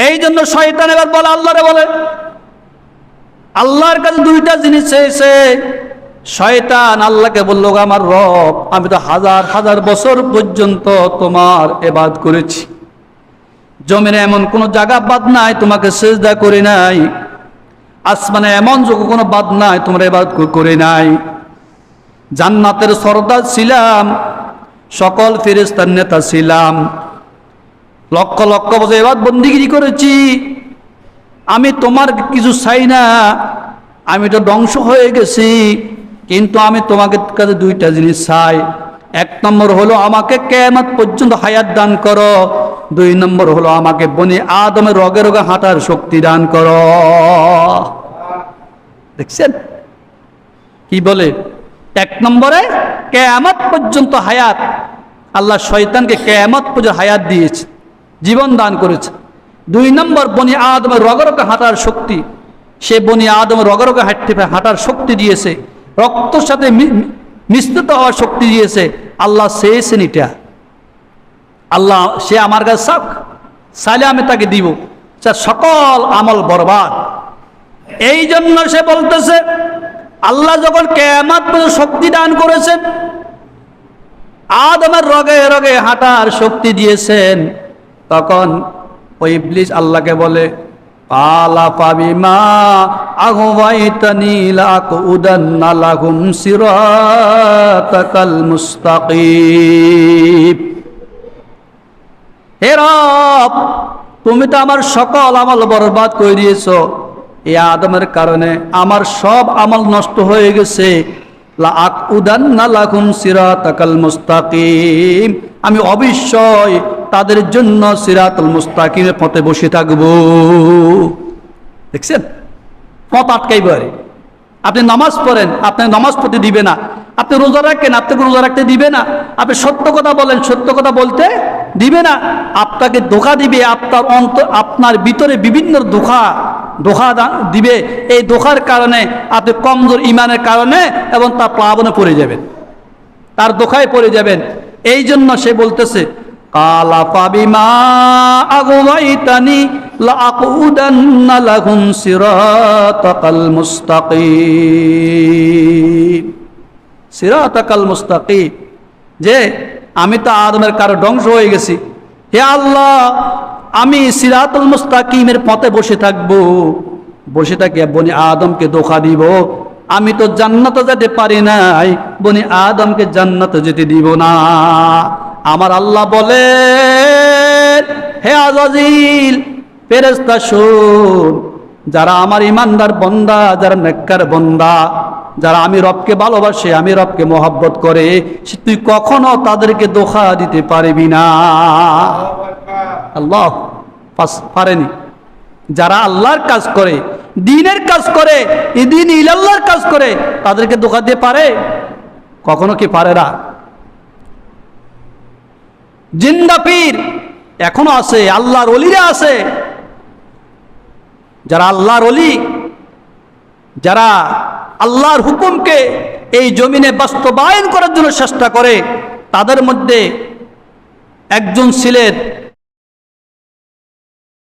এই জন্য শয়তান এবার বলে, আল্লাহরে বলে, আল্লাহর কাছে দুইটা জিনিস চেয়েছে। শয়তান আল্লাহকে বলল, আমার রব, আমি তো হাজার হাজার বছর পর্যন্ত তোমার ইবাদত করেছি, জমিনে এমন কোন জায়গা বাদ নাই তোমাকে সিজদা করি নাই, আসমানে এমন কোনো বাদ নাই তোমার ইবাদত করি নাই, জান্নাতের সরদার ছিলাম, সকল ফেরেশতার নেতা ছিলাম, লক্ষ লক্ষ বছর ইবাদত বন্দিগিরি করেছি, আমি তোমার কিছু চাই না, আমি তো ধ্বংস হয়ে গেছি, কিন্তু আমি তোমাকে কাছে দুইটা জিনিস চাই। এক নম্বর হলো আমাকে কিয়ামত পর্যন্ত হায়াত দান করো, দুই নম্বর হলো আমাকে বনি আদমের রগে রগে হাঁটার শক্তি দান করো। দেখছেন কি বলে? এক নম্বরে কিয়ামত পর্যন্ত হায়াত, আল্লাহ শয়তানকে কিয়ামত পর্যন্ত হায়াত দিয়েছে, জীবন দান করেছে। দুই নম্বর বনি আদমের রগে রগে হাঁটার শক্তি, সে বনি আদমের রগে রগে হাঁটার শক্তি দিয়েছে, রক্তের সাথে মিশ্রিত হওয়ার শক্তি দিয়েছে। আল্লাহ চেয়েছেন এটা, আল্লাহ সে আমার কাছে চাক, চাইলে আমি তাকে দিব, সকল আমল বরবাদ। এই জন্য সে বলতেছে, আল্লাহ যখন কিয়ামত পর্যন্ত শক্তি দান করেছেন, আদমের রগে রগে হাঁটার শক্তি দিয়েছেন, তখন ওই ইবলিস আল্লাহকে বলে, পালা পাবিমা আগুয়াইতানি লাকুদান্না লাহুম সিরাতাকাল মুস্তাকিম। হে রব, তুমি তো আমার সকল আমল বরবাদ করে দিয়েছো, এই আদমের কারণে আমার সব আমল নষ্ট হয়ে গেছে, লাকুদান্না লাহুম সিরাতাকাল মুস্তাকিম, আমি অবশ্যই তাদের জন্য সিরাতুল মুস্তাকিমের পথে বসে থাকবো। দেখছেন, পথ আটকাইবে। আপনি নামাজ পড়েন, আপনি নামাজ পড়তে দিবে না, আপনি রোজা রাখেন, আপনাকে রোজা রাখতে দিবে না, আপনি সত্য কথা বলেন, সত্য কথা বলতে দিবে না, আপনাকে ধোঁকা দিবে, আপনার ভিতরে বিভিন্ন ধোঁকা দিবে। এই ধোঁকার কারণে আপনি কমজোর ইমানের কারণে এবং তার প্লাবনে পড়ে যাবেন, তার ধোঁকায় পড়ে যাবেন। এই জন্য সে বলতেছে, কালা পাবিমা আগুয়াইতানি লাকুদান্না লাহুম সিরাতাকাল মুস্তাকিম। সিরাতাকাল মুস্তাকিম, যে আমি তো আদমের কারো ধ্বংস হয়ে গেছি, হে আল্লাহ আমি সিরাতুল মুস্তাকিমের পথে বসে থাকবো, বসে থাকি বনি আদমকে ধোঁকা দিব, আমি তো জান্নাতে যেতে পারি নাই, বনি আদমকে জান্নাতে যেতে দিব না। আমার আল্লাহ বলে, হে আজাজিল, ফেরেশতা শোন, যারা আমার ইমানদার বন্দা, যারা নেককার বন্দা, যারা আমি রবকে ভালোবাসে, আমি রবকে মহব্বত করে, তুই কখনো তাদেরকে ধোঁকা দিতে পারবি না। আল্লাহ পারেনি। যারা আল্লাহর কাজ করে, দ্বীনের কাজ করে, দ্বীন ইলাল্লাহর কাজ করে, তাদেরকে ধোঁকা দিয়ে পারে? কখনো কি পারে না? জিন্দা পীর এখনো আছে, আল্লাহর ওলিরা আছে, যারা আল্লাহর ওলি, যারা আল্লাহর হুকুমকে এই জমিনে বাস্তবায়ন করার জন্য চেষ্টা করে, তাদের মধ্যে একজন ছিলেন